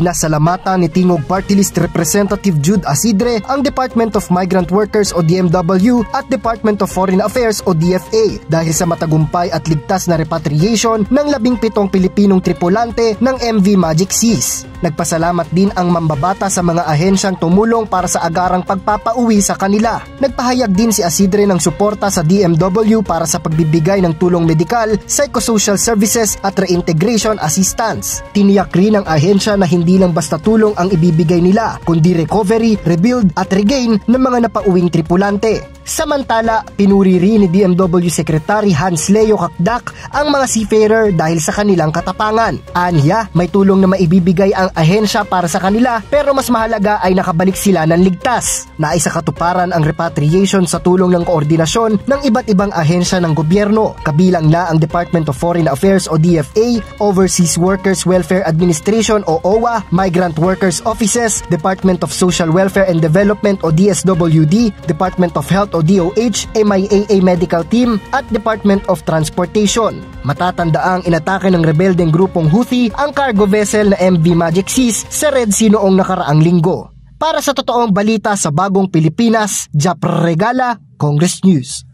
Pinasalamatan ni Tingog Party List Representative Jude Asidre ang Department of Migrant Workers o DMW at Department of Foreign Affairs o DFA dahil sa matagumpay at ligtas na repatriation ng 17 Pilipinong tripulante ng MV Magic Seas. Nagpasalamat din ang mambabata sa mga ahensyang tumulong para sa agarang pagpapauwi sa kanila. Nagpahayag din si Asidre ng suporta sa DMW para sa pagbibigay ng tulong medikal, psychosocial services at reintegration assistance. Tiniyak rin ng ahensya na hindi lang basta tulong ang ibibigay nila, kundi recovery, rebuild at regain ng mga napauwing tripulante. Samantala, pinuri rin ni DMW Secretary Hans Leo Kakdak ang mga seafarer dahil sa kanilang katapangan. Anya, may tulong na maibibigay ang ahensya para sa kanila pero mas mahalaga ay nakabalik sila ng ligtas. Naisa katuparan ang repatriation sa tulong ng koordinasyon ng iba't ibang ahensya ng gobyerno, kabilang na ang Department of Foreign Affairs o DFA, Overseas Workers Welfare Administration o OWA, Migrant Workers Offices, Department of Social Welfare and Development o DSWD, Department of Health o DOH, MIAA Medical Team at Department of Transportation. Matatandaang inatake ng rebeldeng grupong Houthi ang cargo vessel na MV Magic Seas sa Red Sea noong nakaraang linggo. Para sa totoong balita sa Bagong Pilipinas, Japr Regala, Congress News.